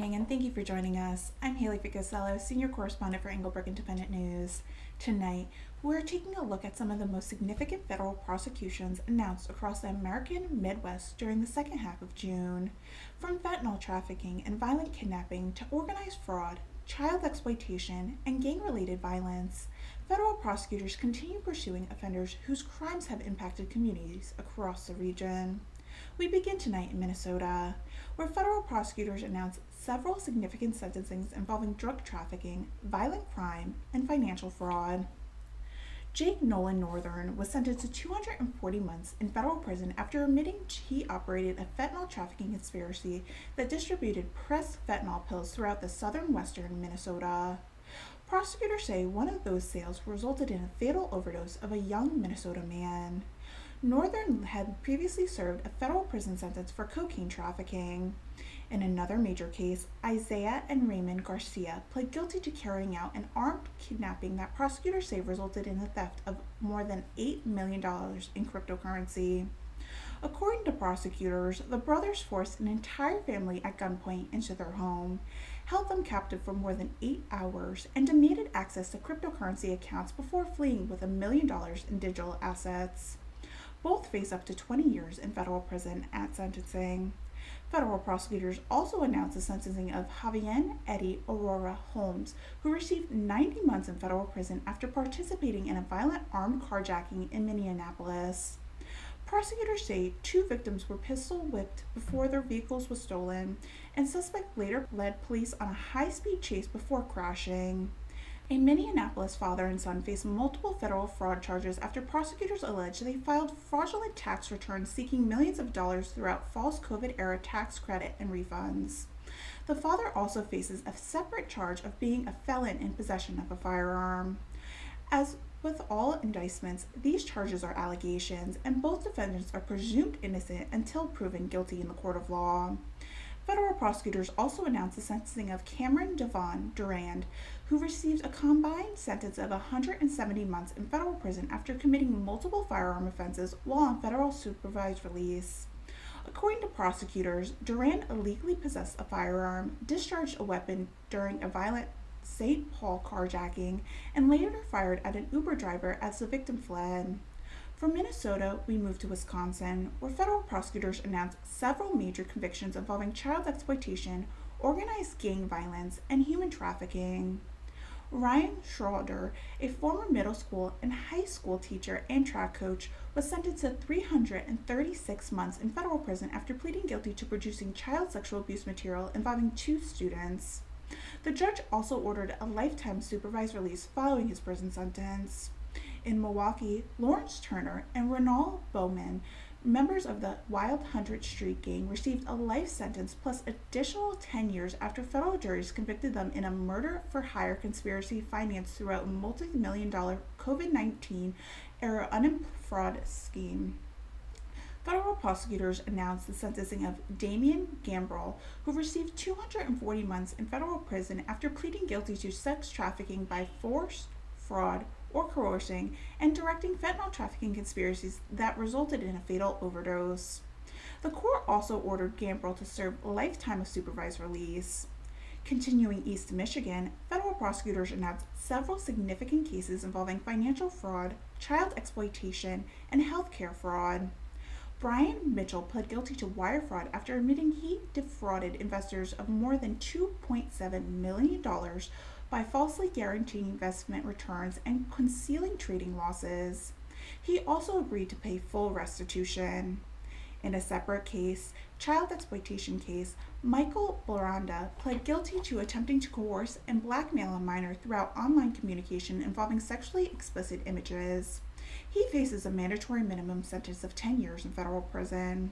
evening, and thank you for joining us. I'm Haylee Ficuciello, Senior Correspondent for Englebrook Independent News. Tonight, we're taking a look at some of the most significant federal prosecutions announced across the American Midwest during the second half of June. From fentanyl trafficking and violent kidnapping to organized fraud, child exploitation, and gang-related violence, federal prosecutors continue pursuing offenders whose crimes have impacted communities across the region. We begin tonight in Minnesota, where federal prosecutors announced several significant sentencings involving drug trafficking, violent crime, and financial fraud. Jake Nolan Northern was sentenced to 240 months in federal prison after admitting he operated a fentanyl trafficking conspiracy that distributed pressed fentanyl pills throughout the southern Minnesota. Prosecutors say one of those sales resulted in a fatal overdose of a young Minnesota man. Northern had previously served a federal prison sentence for cocaine trafficking. In another major case, Isaiah and Raymond Garcia pled guilty to carrying out an armed kidnapping that prosecutors say resulted in the theft of more than $8 million in cryptocurrency. According to prosecutors, the brothers forced an entire family at gunpoint into their home, held them captive for more than 8 hours, and demanded access to cryptocurrency accounts before fleeing with $1 million in digital assets. Both face up to 20 years in federal prison at sentencing. Federal prosecutors also announced the sentencing of Javier Eddie Aurora Holmes, who received 90 months in federal prison after participating in a violent armed carjacking in Minneapolis. Prosecutors say 2 victims were pistol whipped before their vehicles were stolen, and suspect later led police on a high-speed chase before crashing. A Minneapolis father and son face multiple federal fraud charges after prosecutors allege they filed fraudulent tax returns seeking millions of dollars throughout false COVID-era tax credit and refunds. The father also faces a separate charge of being a felon in possession of a firearm. As with all indictments, these charges are allegations, and both defendants are presumed innocent until proven guilty in the court of law. Federal prosecutors also announced the sentencing of Cameron Devon Durand, who received a combined sentence of 170 months in federal prison after committing multiple firearm offenses while on federal supervised release. According to prosecutors, Durand illegally possessed a firearm, discharged a weapon during a violent St. Paul carjacking, and later fired at an Uber driver as the victim fled. From Minnesota, we move to Wisconsin, where federal prosecutors announced several major convictions involving child exploitation, organized gang violence, and human trafficking. Ryan Schroeder, a former middle school and high school teacher and track coach, was sentenced to 336 months in federal prison after pleading guilty to producing child sexual abuse material involving 2 students. The judge also ordered a lifetime supervised release following his prison sentence. In Milwaukee, Lawrence Turner and Ronald Bowman, members of the Wild 100 Street Gang, received a life sentence plus additional 10 years after federal juries convicted them in a murder-for-hire conspiracy financed throughout a multi-million-dollar COVID-19 era unemployment fraud scheme. Federal prosecutors announced the sentencing of Damian Gambrell, who received 240 months in federal prison after pleading guilty to sex trafficking by force, fraud, or coercing, and directing fentanyl trafficking conspiracies that resulted in a fatal overdose. The court also ordered Gambrell to serve a lifetime of supervised release. Continuing east to Michigan, federal prosecutors announced several significant cases involving financial fraud, child exploitation, and healthcare fraud. Brian Mitchell pled guilty to wire fraud after admitting he defrauded investors of more than $2.7 million by falsely guaranteeing investment returns and concealing trading losses. He also agreed to pay full restitution. In a separate case, child exploitation case, Michael Bloranda pled guilty to attempting to coerce and blackmail a minor throughout online communication involving sexually explicit images. He faces a mandatory minimum sentence of 10 years in federal prison.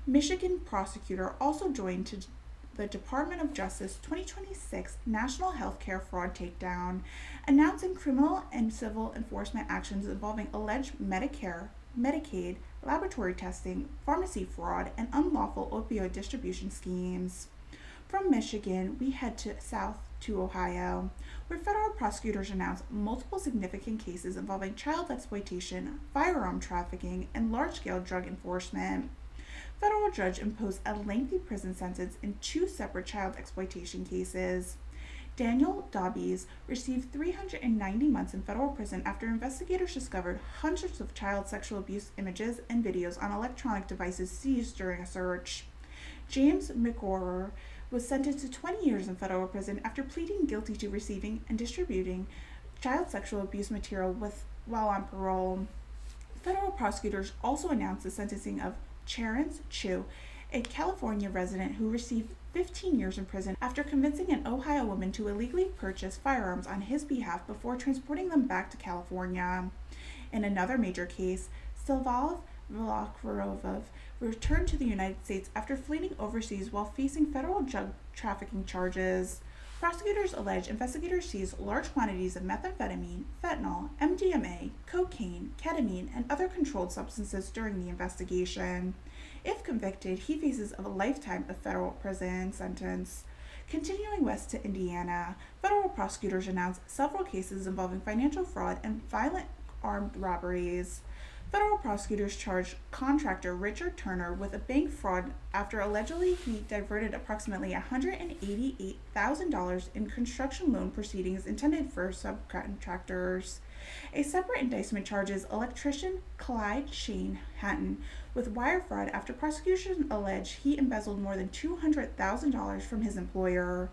Michigan prosecutor also joined the Department of Justice 2026 National Healthcare Fraud Takedown, announcing criminal and civil enforcement actions involving alleged Medicare, Medicaid, laboratory testing, pharmacy fraud, and unlawful opioid distribution schemes. From Michigan, we head south to Ohio, where federal prosecutors announced multiple significant cases involving child exploitation, firearm trafficking, and large-scale drug enforcement. Federal judge imposed a lengthy prison sentence in two separate child exploitation cases. Daniel Davies received 390 months in federal prison after investigators discovered hundreds of child sexual abuse images and videos on electronic devices seized during a search. James McGorrer was sentenced to 20 years in federal prison after pleading guilty to receiving and distributing child sexual abuse material while on parole. Federal prosecutors also announced the sentencing of Terrence Chu, a California resident who received 15 years in prison after convincing an Ohio woman to illegally purchase firearms on his behalf before transporting them back to California. In another major case, Sylvav Velakrovov returned to the United States after fleeing overseas while facing federal drug trafficking charges. Prosecutors allege investigators seized large quantities of methamphetamine, fentanyl, MDMA, cocaine, ketamine, and other controlled substances during the investigation. If convicted, he faces a lifetime of federal prison sentence. Continuing west to Indiana, federal prosecutors announced several cases involving financial fraud and violent armed robberies. Federal prosecutors charged contractor Richard Turner with a bank fraud after allegedly he diverted approximately $188,000 in construction loan proceedings intended for subcontractors. A separate indictment charges electrician Clyde Shane Hatton with wire fraud after prosecutors allege he embezzled more than $200,000 from his employer.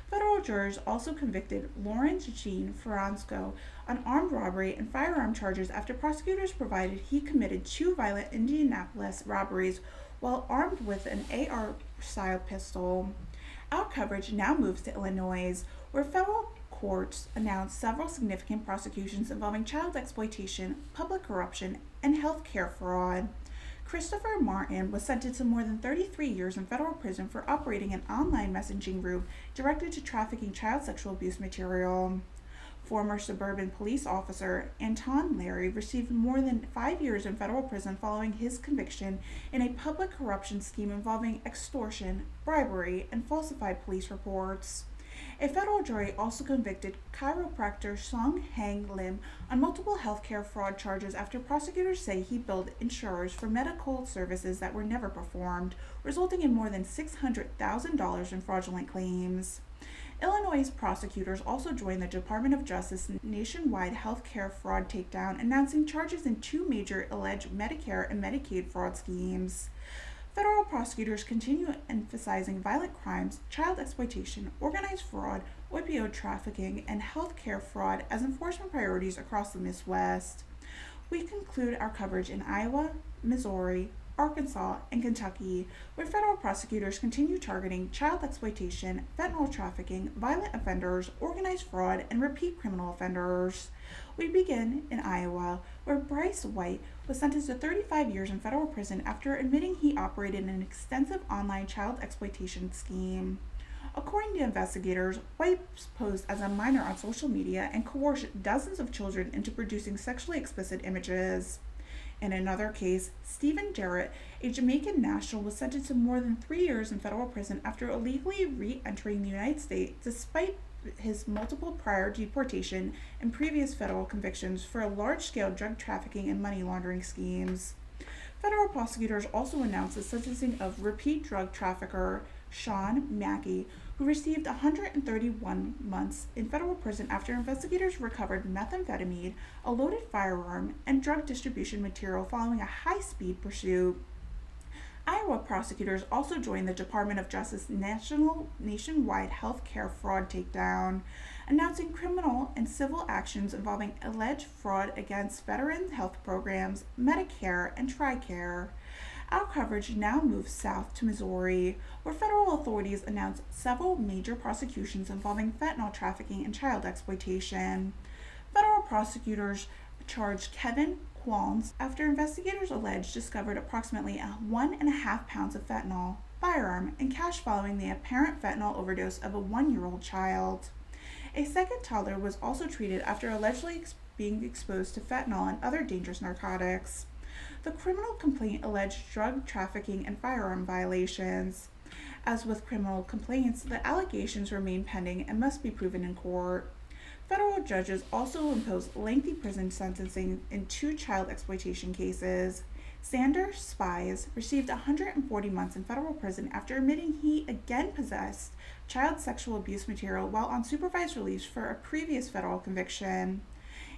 Federal jurors also convicted Lawrence Jean Francisco on armed robbery and firearm charges after prosecutors provided he committed two violent Indianapolis robberies while armed with an AR-style pistol. Our coverage now moves to Illinois, where federal courts announced several significant prosecutions involving child exploitation, public corruption, and health care fraud. Christopher Martin was sentenced to more than 33 years in federal prison for operating an online messaging group directed to trafficking child sexual abuse material. Former suburban police officer Anton Larry received more than 5 years in federal prison following his conviction in a public corruption scheme involving extortion, bribery, and falsified police reports. A federal jury also convicted chiropractor Song Hang Lim on multiple healthcare fraud charges after prosecutors say he billed insurers for medical services that were never performed, resulting in more than $600,000 in fraudulent claims. Illinois prosecutors also joined the Department of Justice nationwide healthcare fraud takedown, announcing charges in two major alleged Medicare and Medicaid fraud schemes. Federal prosecutors continue emphasizing violent crimes, child exploitation, organized fraud, opioid trafficking, and healthcare fraud as enforcement priorities across the Midwest. We conclude our coverage in Iowa, Missouri, Arkansas, and Kentucky, where federal prosecutors continue targeting child exploitation, fentanyl trafficking, violent offenders, organized fraud, and repeat criminal offenders. We begin in Iowa, where Bryce White was sentenced to 35 years in federal prison after admitting he operated an extensive online child exploitation scheme. According to investigators, White posed as a minor on social media and coerced dozens of children into producing sexually explicit images. In another case, Stephen Jarrett, a Jamaican national, was sentenced to more than 3 years in federal prison after illegally re-entering the United States despite his multiple prior deportation and previous federal convictions for large-scale drug trafficking and money laundering schemes. Federal prosecutors also announced the sentencing of repeat drug trafficker Sean Mackey, who received 131 months in federal prison after investigators recovered methamphetamine, a loaded firearm, and drug distribution material following a high-speed pursuit. Iowa prosecutors also joined the Department of Justice nationwide health care fraud takedown, announcing criminal and civil actions involving alleged fraud against veteran health programs, Medicare, and TRICARE. Our coverage now moves south to Missouri, where federal authorities announced several major prosecutions involving fentanyl trafficking and child exploitation. Federal prosecutors charged Kevin Qualms after investigators alleged discovered approximately 1.5 pounds of fentanyl, firearm, and cash following the apparent fentanyl overdose of a 1-year-old child. A second toddler was also treated after allegedly being exposed to fentanyl and other dangerous narcotics. The criminal complaint alleged drug trafficking and firearm violations. As with criminal complaints, the allegations remain pending and must be proven in court. Federal judges also imposed lengthy prison sentencing in two child exploitation cases. Xander Spies received 140 months in federal prison after admitting he again possessed child sexual abuse material while on supervised release for a previous federal conviction.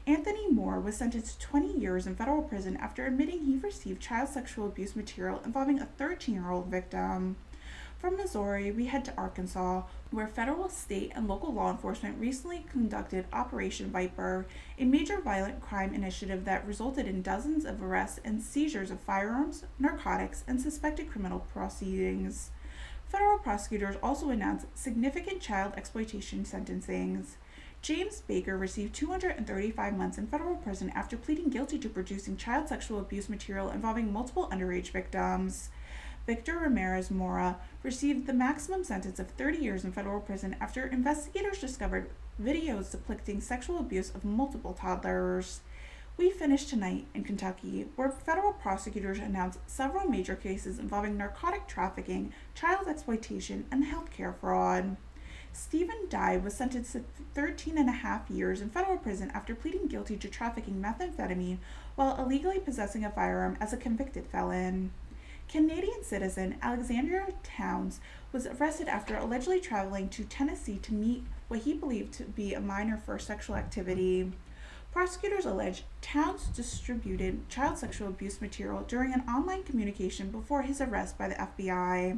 Anthony Moore was sentenced to 20 years in federal prison after admitting he received child sexual abuse material involving a 13-year-old victim. From Missouri, we head to Arkansas, where federal, state, and local law enforcement recently conducted Operation Viper, a major violent crime initiative that resulted in dozens of arrests and seizures of firearms, narcotics, and suspected criminal proceedings. Federal prosecutors also announced significant child exploitation sentencings. James Baker received 235 months in federal prison after pleading guilty to producing child sexual abuse material involving multiple underage victims. Victor Ramirez Mora received the maximum sentence of 30 years in federal prison after investigators discovered videos depicting sexual abuse of multiple toddlers. We finished tonight in Kentucky, where federal prosecutors announced several major cases involving narcotic trafficking, child exploitation, and healthcare fraud. Stephen Dye was sentenced to 13 and a half years in federal prison after pleading guilty to trafficking methamphetamine while illegally possessing a firearm as a convicted felon. Canadian citizen Alexandria Towns was arrested after allegedly traveling to Tennessee to meet what he believed to be a minor for sexual activity. Prosecutors allege Towns distributed child sexual abuse material during an online communication before his arrest by the FBI.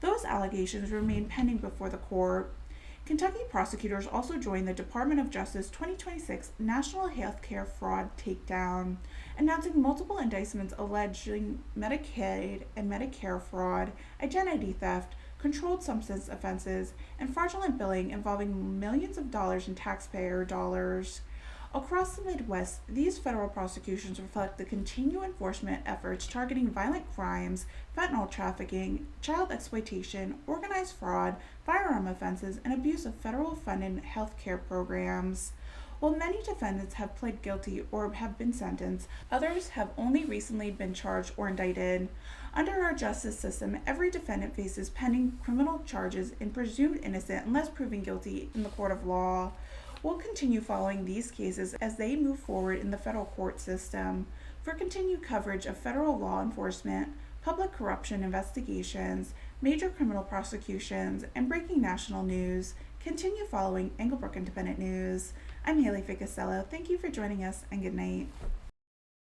Those allegations remain pending before the court. Kentucky prosecutors also joined the Department of Justice 2026 National Healthcare Fraud Takedown, announcing multiple indictments alleging Medicaid and Medicare fraud, identity theft, controlled substance offenses, and fraudulent billing involving millions of dollars in taxpayer dollars. Across the Midwest, these federal prosecutions reflect the continued enforcement efforts targeting violent crimes, fentanyl trafficking, child exploitation, organized fraud, firearm offenses, and abuse of federal funded health care programs. While many defendants have pled guilty or have been sentenced, others have only recently been charged or indicted. Under our justice system, every defendant faces pending criminal charges and presumed innocent unless proven guilty in the court of law. We'll continue following these cases as they move forward in the federal court system. For continued coverage of federal law enforcement, public corruption investigations, major criminal prosecutions, and breaking national news, continue following Englebrook Independent News. I'm Haylee Ficuciello. Thank you for joining us, and good night.